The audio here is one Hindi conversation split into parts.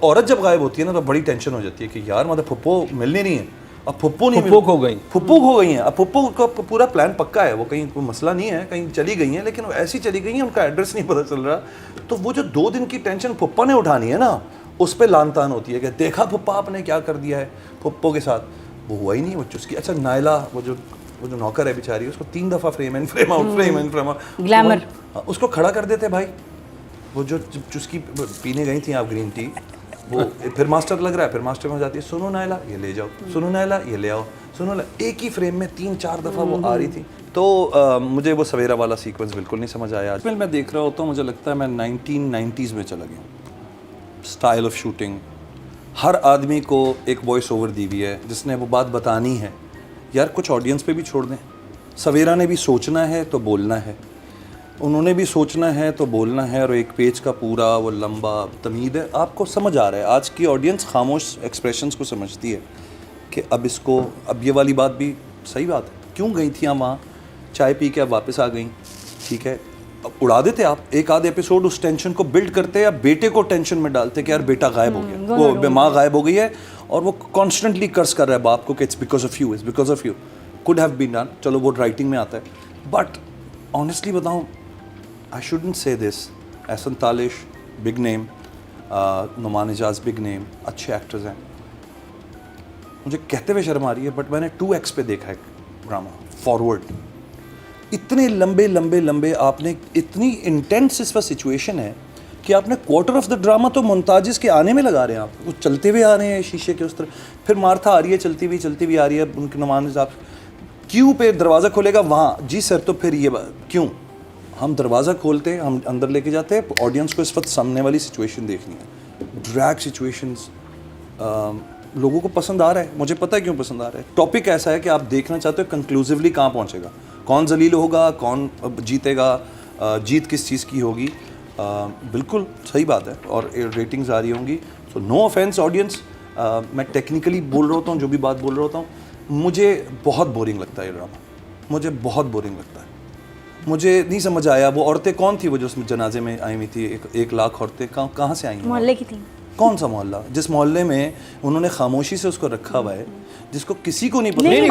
औरत जब गायब होती है ना तो बड़ी टेंशन हो जाती है कि यार मतलब फुप्पो मिलनी नहीं है, अब फुप्पो नहीं फुप्पो खो गई, फुप्पो खो गई हैं। अब फुप्पो का पूरा प्लान पक्का है, वो कहीं कोई मसला नहीं है, कहीं चली गई हैं, लेकिन वो ऐसी चली गई हैं उनका एड्रेस नहीं पता चल रहा। तो वो जो 2 दिन की टेंशन फुप्पा ने उठानी है ना, उस पर लान तान होती है कि देखा फुप्पा आपने क्या कर दिया है फुप्पो के साथ। वो हुआ ही नहीं, वो चुस्की। अच्छा नायला वो जो नौकर है बेचारी, उसको 3 दफ़ा frame in frame out frame in frame out, glamour उसको खड़ा कर देते भाई। वो जो चुस्की पीने गई थी आप ग्रीन टी, वो फिर मास्टर लग रहा है, फिर मास्टर में हो जाती है सुनो नायला ये ले जाओ, सुनो नायला ये ले आओ, सुनो एक ही फ्रेम में 3-4 दफ़ा वो आ रही थी। तो मुझे वो सवेरा वाला सीक्वेंस बिल्कुल नहीं समझ आया। फिल्म मैं देख रहा होता हूँ, मुझे लगता है मैं 1990s में चला गया। स्टाइल ऑफ शूटिंग, हर आदमी को एक वॉइस ओवर दी हुई है जिसने वो बात बतानी है। यार कुछ ऑडियंस पे भी छोड़ दें। सवेरा ने भी सोचना है तो बोलना है, उन्होंने भी सोचना है तो बोलना है, और एक पेज का पूरा वो लंबा तमीद है। आपको समझ आ रहा है, आज की ऑडियंस खामोश एक्सप्रेशंस को समझती है कि अब ये वाली बात भी सही बात है, क्यों गई थी हम वहाँ, चाय पी के अब वापस आ गई, ठीक है। अब उड़ा देते आप एक आध एपिसोड, उस टेंशन को बिल्ड करते या बेटे को टेंशन में डालते कि यार बेटा गायब हो गया, वो माँ गायब हो गई है और वो कॉन्स्टेंटली कर्स कर रहा है बाप को कि it's because of you, it's because of you, could have been done. चलो वो राइटिंग में आता है, बट ऑनेस्टली बताऊँ I shouldn't say this. Ehsan Talish big name, Noman Ejaz big name, अच्छे एक्टर्स हैं। मुझे कहते हुए शर्म आ रही है, बट मैंने 2x पे देखा है ड्रामा फॉरवर्ड। इतने लंबे आपने, इतनी इंटेंस इस पर सिचुएशन है कि आपने क्वार्टर ऑफ द ड्रामा तो मुंताजिस के आने में लगा रहे हैं। आप वो चलते हुए आ रहे हैं शीशे के उस तरफ, फिर मार्था आ रही है चलती हुई आ रही है, उनके नुमान एजाज क्यों पे दरवाज़ा खोलेगा वहाँ, जी सर, तो फिर ये क्यों हम दरवाज़ा खोलते हैं, हम अंदर लेके जाते हैं। ऑडियंस को इस वक्त सामने वाली सिचुएशन देखनी है, ड्रैग सिचुएशंस। लोगों को पसंद आ रहा है, मुझे पता है क्यों पसंद आ रहा है। टॉपिक ऐसा है कि आप देखना चाहते हो कंक्लूसिवली कहाँ पहुँचेगा, कौन जलील होगा, कौन जीतेगा, जीत किस चीज़ की होगी। बिल्कुल सही बात है, और रेटिंग्स आ रही होंगी। सो नो ऑफेंस ऑडियंस, मैं टेक्निकली बोल रहा होता हूँ, जो भी बात बोल रहा होता हूँ, मुझे बहुत बोरिंग लगता है ये ड्रामा, मुझे बहुत बोरिंग लगता है। मुझे नहीं समझ आया वो औरतें कौन थी, वो जो उसमें जनाजे में आई हुई थी, 1 लाख औरतें कहाँ से आई हैं? मोहल्ले की थी। कौन सा मोहल्ला, जिस मोहल्ले में उन्होंने खामोशी से उसको रखा हुआ है, जिसको किसी को नहीं पता। नहीं,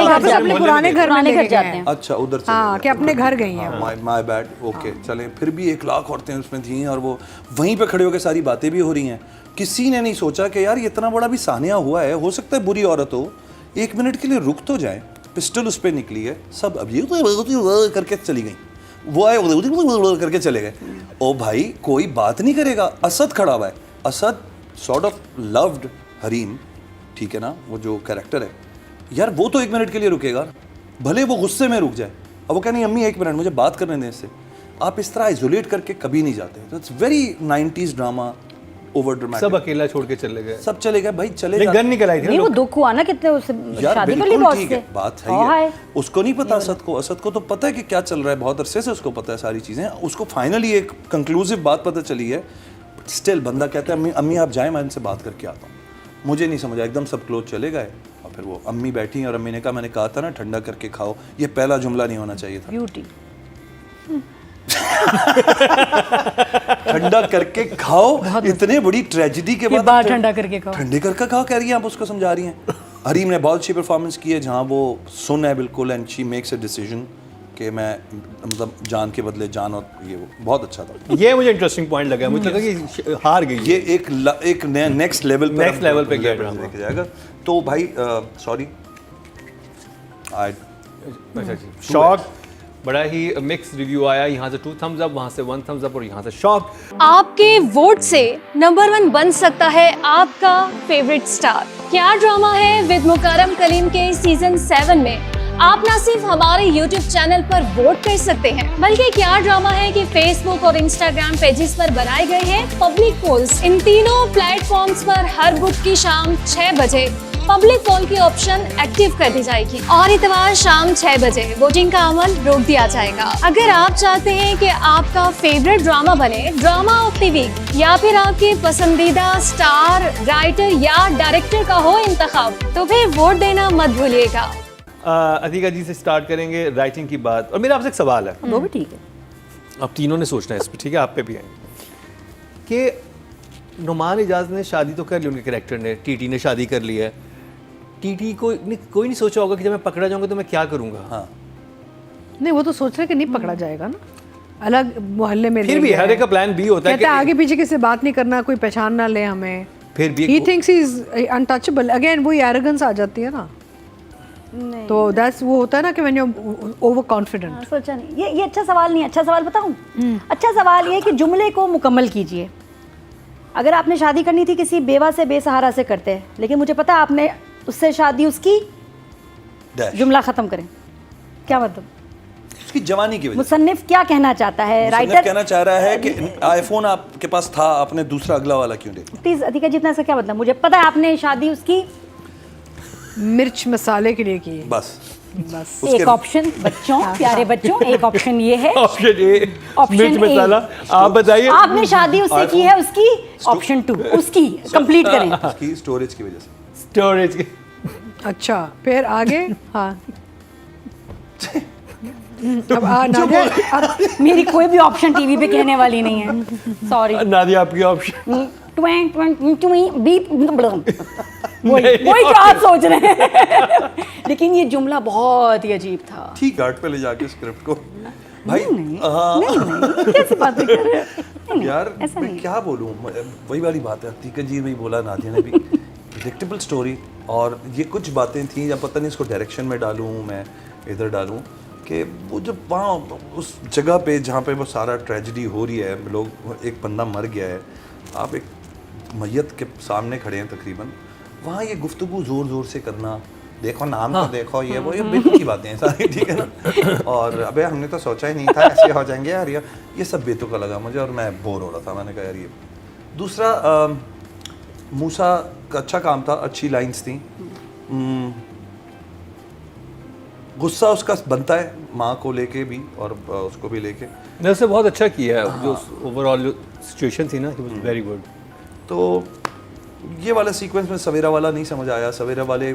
वापस अपने पुराने घर में जाते हैं। अच्छा उधर से, हाँ, कि अपने घर गई हैं। माय बैड, ओके चलें। फिर भी 1 लाख औरतें उसमें थी और वो वहीं पे खड़े होकर सारी बातें भी हो रही हैं। किसी ने नहीं सोचा कि यार इतना बड़ा भी सानिया हुआ है, हो सकता है बुरी औरत हो, 1 मिनट के लिए रुक तो जाए। पिस्टल उस पर निकली है, सब अब ये करके चली गई, वो आए करके चले गए। ओ भाई कोई बात नहीं करेगा, असद खड़ा हुआ है, Asad sort of loved Hareem, ठीक है ना, वो जो कैरेक्टर है यार, वो तो 1 मिनट के लिए रुकेगा, भले वो गुस्से में रुक जाए। अब वो कहनी अम्मी 1 मिनट मुझे बात करने दें इससे। आप इस तरह आइसोलेट करके कभी नहीं जाते। तो it's very 90s drama, over dramatic. सब अकेला छोड़ के चले गए, सब चले गए भाई, चले गए। गन निकल आई थी, नहीं वो दुख हुआ ना कितने, उससे शादी कर ली बॉस से। बात है, उसको नहीं पता, असद को तो पता है कि क्या चल रहा है, बहुत अरसे से उसको पता है सारी चीज़ें। उसको फाइनली एक कंक्लूसिव बात पता चली है, स्टिल बंदा कहता है अम्मी आप जाएं, मैं इनसे बात करके आता हूँ। मुझे नहीं समझा, एकदम सब क्लोज चले गए और फिर वो अम्मी बैठी और अम्मी ने कहा मैंने कहा था ना ठंडा करके खाओ। ये पहला जुमला नहीं होना चाहिए था, ब्यूटी ठंडा करके खाओ। इतने बड़ी ट्रेजेडी के बाद ठंडा करके खाओ, ठंडे करके खाओ कह रही हैं आप, उसको समझा रही हैं। हरीम ने बहुत अच्छी परफॉर्मेंस की है, जहाँ वो सुन है बिल्कुल, and she makes a decision कि मैं मतलब जान के बदले जान, और ये वो बहुत अच्छा था। ये मुझे इंटरेस्टिंग पॉइंट लगा, मुझे लगा कि हार गई ये एक नेक्स्ट लेवल पे गया ड्रामा लेके जाएगा। तो भाई सॉरी, शॉक, बड़ा ही मिक्स रिव्यू आया, यहाँ से 2 thumbs up, वहाँ से 1 thumbs up और यहाँ से शॉक। आपके वोट से नंबर 1 बन सकता है आपका फेवरेट स्टार। क्या ड्रामा है विद मुकर्रम कलीम के सीजन 7 में आप न सिर्फ हमारे YouTube चैनल पर वोट कर सकते हैं, बल्कि क्या ड्रामा है कि Facebook और Instagram पेजेस पर बनाए गए हैं पब्लिक पोल्स। इन तीनों प्लेटफॉर्म्स पर हर बुध की शाम 6 बजे पब्लिक पोल की ऑप्शन एक्टिव कर दी जाएगी और इतवार शाम 6 बजे वोटिंग का अमल रोक दिया जाएगा। अगर आप चाहते हैं कि आपका फेवरेट ड्रामा बने ड्रामा ऑफ द वीक, या फिर आपके पसंदीदा स्टार, राइटर या डायरेक्टर का हो इंतखाब, तो फिर वोट देना मत भूलिएगा। अतिका जी से स्टार्ट करेंगे राइटिंग की बात, और मेरा आपसे एक सवाल है। वो भी ठीक है, अब तीनों ने सोचना है इस पर, ठीक है, आप पे भी है कि नुमान इजाज ने शादी तो कर ली, उनके कैरेक्टर ने, टीटी ने शादी कर ली है। टीटी को कोई नहीं सोचा होगा कि जब मैं पकड़ा जाऊंगा तो मैं क्या करूंगा। हाँ नहीं, वो तो सोच रहे कि नहीं पकड़ा जाएगा ना, अलग मोहल्ले में फिर भी हर एक का प्लान बी होता है कहता है आगे पीछे किसी से बात नहीं करना, कोई पहचान ना ले हमें। फिर भी he thinks he is untouchable. Again वही एरोगेंस आ जाती है ना, तो दैट्स वो होता है ना कि when you are over confident. सोचा नहीं, ये अच्छा सवाल नहीं है। अच्छा सवाल बताऊं? अच्छा सवाल ये है कि जुमले को मुकम्मल कीजिए। अगर आपने शादी करनी थी किसी बेवा से, बेसहारा से करते हैं, लेकिन मुझे पता है आपने उससे शादी उसकी, जुमला खत्म करें। क्या मतलब? उसकी जवानी की वजह से। मुसन्निफ क्या कहना चाहता है? मुसन्निफ राइटर कहना चाह रहा है कि आईफोन आपके पास था, आपने दूसरा अगला वाला क्यों देखा? प्लीज अधिका जितना इसका क्या मतलब? मुझे पता है आपने शादी उसकी, मिर्च मसाले के लिए की बस बस। एक ऑप्शन बच्चों, प्यारे बच्चों, एक ऑप्शन ये है, ऑप्शन ए ऑप्शन मिर्च ए। मसाला। आप बताइए, आपने शादी उससे की है उसकी, ऑप्शन 2 उसकी कंप्लीट करें। उसकी स्टोरेज की वजह से। स्टोरेज के अच्छा फिर आगे। हाँ अब नादिया, अब मेरी कोई भी ऑप्शन टीवी पे कहने वाली नहीं है, सॉरी। नादिया आपकी ऑप्शन। वही जो आप सोच रहे हैं। लेकिन ये जुमला बहुत ही अजीब था। ठीक घाट पे ले जाके स्क्रिप्ट को भाई। नहीं, कैसे बातें कर रहे हैं? यार ऐसा मैं नहीं। क्या बोलूँ, वही वाली बात है, अतीक जी ने भी बोला, नादिया ने भी, प्रेडिक्टेबल स्टोरी। और ये कुछ बातें थी, या पता नहीं इसको डायरेक्शन में डालूँ मैं इधर डालूँ, कि वो जब वहाँ उस जगह पे जहाँ पे वो सारा ट्रेजिडी हो रही है, लोग, एक बंदा मर गया है, आप एक मैयत के सामने खड़े हैं तकरीबन, वहाँ ये गुफ्तगू ज़ोर ज़ोर से करना, देखो नाम तो देखो, ये वो, ये बेतुकी बातें हैं सारी, ठीक है ना। और अबे हमने तो सोचा ही नहीं था ऐसे हो जाएंगे यार, ये सब बेतुका लगा मुझे, और मैं बोर हो रहा था। मैंने कहा यार ये दूसरा मूसा का अच्छा काम था, अच्छी लाइंस थी। गुस्सा उसका बनता है माँ को लेके भी और उसको भी लेके। ने उसने बहुत अच्छा किया है, जो ओवरऑल जो सिचुएशन थी ना, इट वाज वेरी गुड। तो ये वाला सीक्वेंस में सवेरा वाला नहीं समझ आया। सवेरा वाले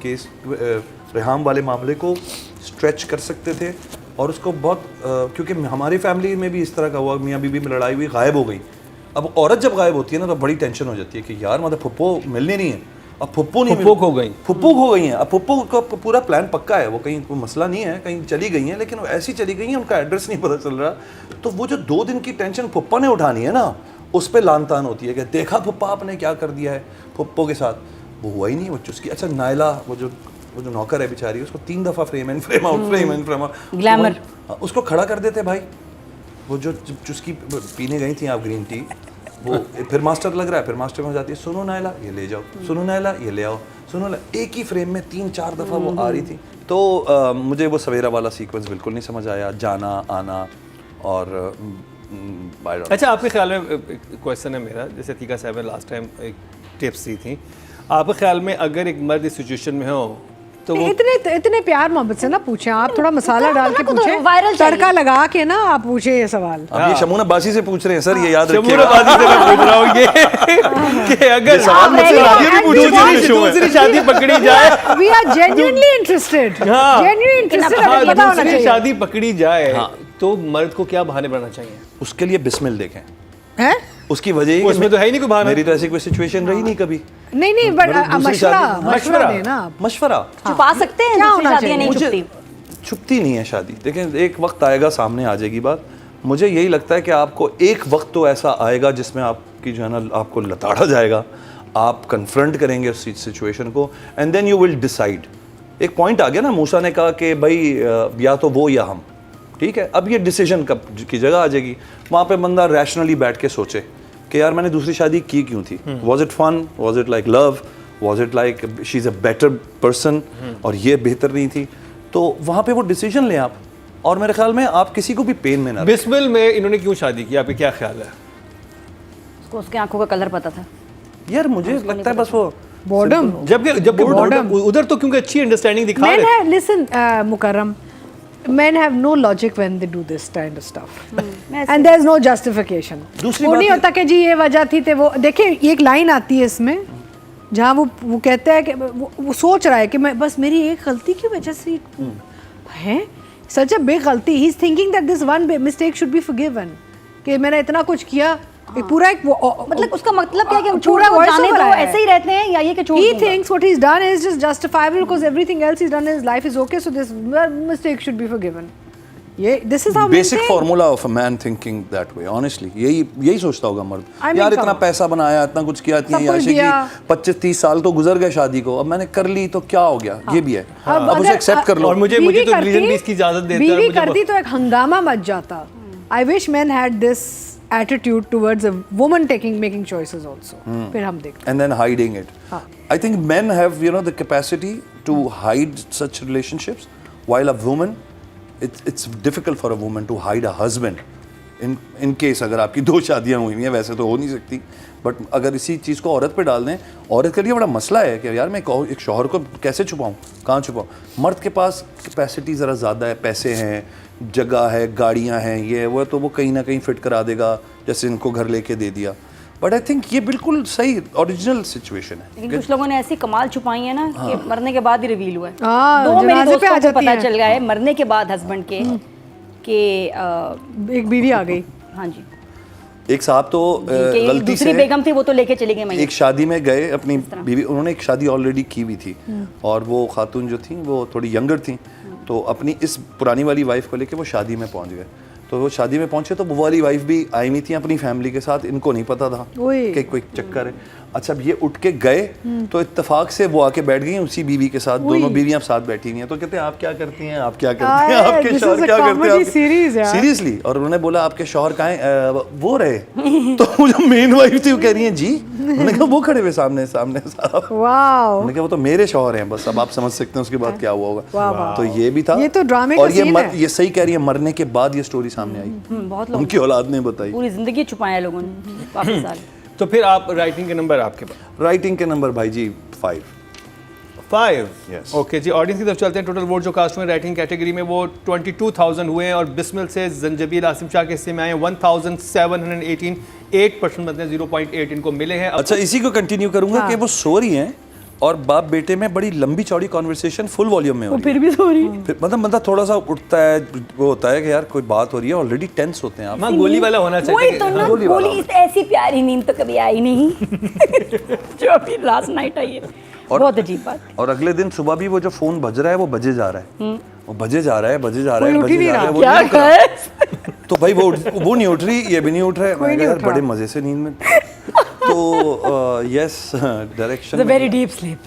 केस रेहाम वाले मामले को स्ट्रेच कर सकते थे, और उसको बहुत क्योंकि हमारी फैमिली में भी इस तरह का हुआ, मियाँ बीबी में लड़ाई हुई, गायब हो गई। अब औरत जब गायब होती है ना तो बड़ी टेंशन हो जाती है कि यार मतलब फुप्पो मिलनी नहीं है, अब फुप्पो नहीं फुप्पो खो गई, फुप्पो खो गई हैं। अब फुप्पो का पूरा प्लान पक्का है, वो कहीं कोई मसला नहीं है, कहीं चली गई हैं, लेकिन वो ऐसी चली गई हैं, उनका एड्रेस नहीं पता चल रहा। तो वो जो 2 दिन की टेंशन फुप्पा ने उठानी है ना, उस पर लान तान होती है कि देखा फुप्पा आपने क्या कर दिया है फुप्पो के साथ, वो हुआ ही नहीं। वो चुस्की, अच्छा नायला वो जो नौकर है बेचारी, उसको 3 दफ़ा frame in frame out, frame in frame out, glamour, उसको खड़ा कर देते भाई। वो जो चुस्की पीने गई थी आप ग्रीन टी, वो फिर मास्टर लग रहा है, फिर मास्टर में जाती है, सुनो नायला ये ले जाओ, सुनो नायला ये ले आओ, सुनो एक ही फ्रेम में 3-4 दफ़ा वो आ रही थी। तो मुझे वो सवेरा वाला सीक्वेंस बिल्कुल नहीं समझ आया, जाना आना। और अच्छा, आपके ख्याल में क्वेश्चन है मेरा, जैसे तीका साहब ने लास्ट टाइम एक टिप्स दी थी, आपके ख्याल में अगर एक मर्द इस सिचुएशन में हो तो वो इतने प्यार मोहब्बत से ना पूछें आप, थोड़ा मसाला डाल के तो पूछें, वायरल तड़का लगा के ना आप पूछे ये सवाल। अब ये शमूना बासी से पूछ रहे हैं सर, ये याद शमूना रखिएगा। बाजी से मैं पूछ रहा हूँ ये कि अगर सवाल मुझसे नादिया भी पूछी थी। दूसरी शादी पकड़ी जाए, वी आर जेन्युइनली इंटरेस्टेड, हाँ। जेन्युइनली इंटरेस्टेड, हाँ, हमें पता होना दूसरी चाहिए। शादी पकड़ी जाए तो मर्द को क्या बहाने बनाना चाहिए? उसके लिए बिस्मिल देखें, हैं? उसकी वजह उसमें तो है ही नहीं कोई बहाना। मेरी तो ऐसी कोई सिचुएशन रही नहीं कभी। नहीं बट दूसरी मशवरा शादी- मशवरा देना आप। मशवरा छुपा सकते हैं, क्या दूसरी होना शादियां नहीं मुझे छुपती। छुपती नहीं है शादी। देखें एक वक्त आएगा, सामने आ जाएगी बात। मुझे यही लगता है कि आपको एक वक्त तो ऐसा आएगा जिसमें आपकी जो है ना, आपको लताड़ा जाएगा, आप कन्फ्रंट करेंगे उस सिचुएशन को, and then you will decide. एक पॉइंट आ गया ना, मूसा ने कहा कि भाई या तो वो या हम, ठीक है। अब ये डिसीजन कब की जगह आ जाएगी, वहाँ पे बंदा रैशनली बैठ के सोचे कि यार मैंने दूसरी शादी की क्यों थी, was it fun, was it like love, was it like she is a better person, और ये बेहतर नहीं थी। तो वहाँ पे वो डिसीजन लें आप, और मेरे ख्याल में आप किसी को भी पेन में ना। बिस्मिल में इन्होंने क्यों शादी की, आपके क्या ख्याल है? उसको उसके आंखों का कलर पता था यार मुझे लगता है बस वो बोर्डम। जबकि उधर तो क्योंकि अच्छी अंडरस्टैंडिंग दिखा Men रहे have, listen, Mukarram, men have no logic when they do this kind of stuff. And there's no justification. दूसरी वो बात नहीं ये- होता कि जी ये वजह थी, वो देखिए एक लाइन आती है इसमें जहाँ वो कहता है कि वो सोच रहा है कि मैं बस मेरी एक गलती की वजह से है, सच अ बिग गलती, he is thinking that this one mistake should be forgiven, कि मैंने इतना कुछ किया एक पूरा एक मतलब उसका मतलब क्या है कि पूरा छोड़ दो, voice जाने over दो, आया है। ऐसे ही रहते हैं या ये कि छोड़ he दूंगा? thinks what he's done is just justifiable because everything else he's done in his life is okay, so this mistake should be forgiven. ये this is how men basic think. Formula of a man thinking that way honestly यही सोचता होगा मर्द I mean, यार come इतना on. पैसा बनाया इतना कुछ किया इतनी सब कुछ याशी दिया। की 25-30 साल तो गुजर गए शादी को अब मैंने कर ली तो क्या हो गया ये भी है अब उसे अगर- एक्सेप्ट कर लो और मुझे बीवी तो करती- रीजन भी इसकी इजाजत देता है बीवी मुझे करती तो एक हंगामा मच जाता. I wish men had this attitude towards a woman making choices also. फिर हम देखते and then hiding it. हाँ. I think men have the capacity to hide such relationships, while a woman, it's difficult for a woman to hide a husband. In case अगर आपकी 2 शादियां हुई हैं वैसे तो हो नहीं सकती बट अगर इसी चीज़ को औरत पे डाल दें औरत के लिए बड़ा मसला है कि यार मैं एक शौहर को कैसे छुपाऊं कहाँ छुपाऊं मर्द के पास कैपेसिटी ज़रा ज़्यादा है पैसे हैं जगह है गाड़ियाँ हैं ये है, वो है, तो वो कहीं ना कहीं फिट करा देगा जैसे इनको घर लेके दे दिया बट आई थिंक ये बिल्कुल सही ओरिजिनल सिचुएशन है लेकिन कुछ लोगों ने ऐसी कमाल छुपाई है ना कि मरने के बाद ही रिवील हुआ है। हाँ, 2 मेरी जनाजे पे आ दोस्तों को जाती पता हैं। चल गया है मरने के बाद हस्बैंड के कि एक बीवी आ गई. हाँ जी एक साहब तो कि गलती दूसरी से बेगम थी वो तो लेके चली गई मैं एक शादी में गए अपनी बीवी उन्होंने एक शादी ऑलरेडी की हुई थी और वो खातून जो थी वो थोड़ी यंगर थी तो अपनी इस पुरानी वाली वाइफ को लेके वो शादी में पहुंच गए तो वो शादी में पहुंचे तो वो वाली वाइफ भी आई हुई थी अपनी फैमिली के साथ इनको नहीं पता था ओए। कि कोई चक्कर है अच्छा अब ये उठ के गए तो इत्तेफाक से वो आके बैठ गई उसी बीवी के साथ दोनों बीवियां साथ बैठी हुई हैं तो कहते हैं आप क्या करती हैं आप क्या करती हैं आए, आपके this शौहर is a क्या करते comedy series हैं यार। सीरियसली और उन्होंने बोला आपके शौहर कहाँ हैं वो रहे तो वो जो मेन वाइफ थी वो कह रही है जी उन्होंने कहा वो खड़े हुए सामने साहब वाओ. उन्होंने कहा वो तो मेरे शौहर हैं बस अब आप समझ सकते हैं उसके बाद क्या हुआ वाह, होगा वाह। तो ये भी था ये तो ड्रामे का और सीन है। ये सही कह रही है मरने के बाद ये स्टोरी सामने आई बहुत लोग उनकी औलाद ने बताई पूरी जिंदगी छुपाया लोगों ने वापस साल तो फिर आप राइटिंग के नंबर आपके पास राइटिंग के नंबर भाई जी 5 5 Yes. ओके जी ऑडियंस की तरफ चलते हैं टोटल वोट जो कास्ट हुए राइटिंग कैटेगरी में वो 22,000 हुए हैं और बिस्मिल से जंजबील आसिम शाह के हिस्से में आए हैं 1,718 8% मतलब 0.8 इनको मिले हैं अब अच्छा इसी को कंटिन्यू करूंगा हाँ। कि वो सो रही हैं और बाप बेटे में बड़ी लंबी चौड़ी कॉन्वर्सेशन फुल वॉल्यूम में हो रही है फिर भी सो रही. फिर मतलब बंदा थोड़ा सा उठता है वो होता है कि यार कोई बात हो रही है ऑलरेडी टेंस होते हैं आप हाँ गोली वाला होना वही चाहिए तो ना गोली वाला गोली ऐसी प्यारी नींद तो कभी आई नहीं जो अभी लास्ट नाइट आई है बहुत अजीब बात और अगले दिन सुबह भी वो जो फोन बज रहा है वो बजे जा रहा है वो बजे जा रहा है बजे जा रहा है कोई उठ ही बजे नहीं जा रहा है रहा। वो क्या नहीं उठ रहा। है तो भाई वो नहीं उठ रही ये भी नहीं उठ रहा है कोई मैंने नहीं कहा उठ यार बड़े रहा। मजे से नींद में तो yes direction very deep sleep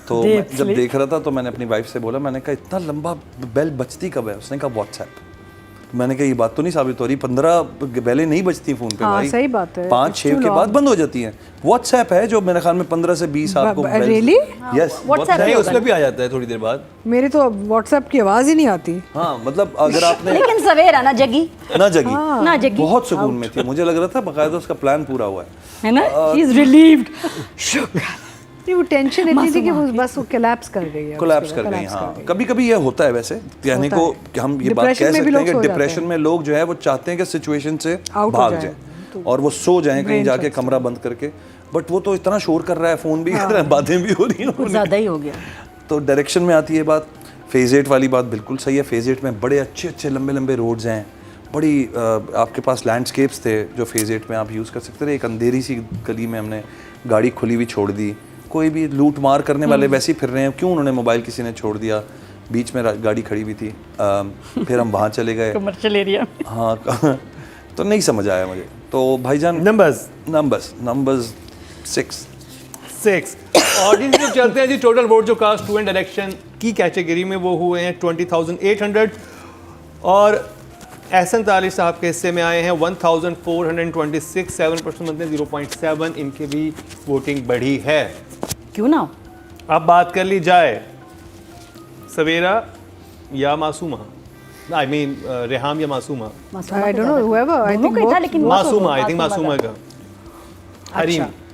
तो मैं जब देख रहा था तो मैंने अपनी वाइफ से बोला मैंने कहा इतना लंबा बेल बजती कब है उसने कहा व्हाट्सएप मैंने कहा ये बात तो नहीं साबित हो रही 15 बेलें नहीं बजती फोन पे हाँ, भाई सही बात है। 5-6 के बाद बंद हो जाती हैं व्हाट्सएप है जो मेरे ख्याल में 15 से 20 आपको really? यस WhatsApp नहीं होगा उसमें भी आ जाता है थोड़ी देर बाद मेरी तो व्हाट्सएप की आवाज ही नहीं आती. हाँ मतलब अगर आपने लेकिन सवेरा ना जगी ना जगी ना जगी बहुत सुकून में थी मुझे लग रहा था बकायदा उसका प्लान पूरा हुआ है है ना शी इज रिलीव्ड शुक्र नहीं वो टेंशन इतनी थी कि वो बस वो कोलैप्स कर गई है. कोलैप्स कर गई हाँ कभी कभी ये होता है वैसे कहने को कि हम ये बात Depression कह में भी सकते हैं लोग कि सो जाते डिप्रेशन हैं। में लोग जो है वो चाहते हैं कि सिचुएशन से Out हो भाग जाए। जाए और वो सो जाएं कहीं जाके कमरा बंद करके बट वो तो इतना शोर कर रहा है फोन भी कर रहा है बातें भी हो रही हैं कुछ ज्यादा ही हो गया तो डायरेक्शन में आती है बात फेज 8 वाली बात बिल्कुल सही है फेज 8 में बड़े अच्छे अच्छे लंबे लंबे रोड्स हैं बड़ी आपके पास लैंडस्केप्स थे जो फेज 8 में आप यूज़ कर सकते थे एक अंधेरी सी गली में हमने गाड़ी खुली हुई छोड़ दी कोई भी लूट मार करने वाले वैसे ही फिर रहे हैं क्यों उन्होंने मोबाइल किसी ने छोड़ दिया बीच में गाड़ी खड़ी हुई थी फिर हम वहाँ चले गए कमर्शियल एरिया हाँ तो नहीं समझ आया मुझे तो भाईजान नंबर्स 6 ऑडियंस की तरफ चलते हैं जी टोटल वोट जो कास्ट हुए डायरेक्शन की कैटेगरी में वो हुए हैं 20,800 और एहसन तालिश साहब के हिस्से में आए हैं 1,426 7% मतलब 0.7 इनकी भी वोटिंग बढ़ी है क्यों ना अब बात कर ली जाए सवेरा या मासूमा आई मीन रेहाम या Masuma I don't know whoever I think था both. लेकिन मासूमा आई थिंक मासूमा का हरीम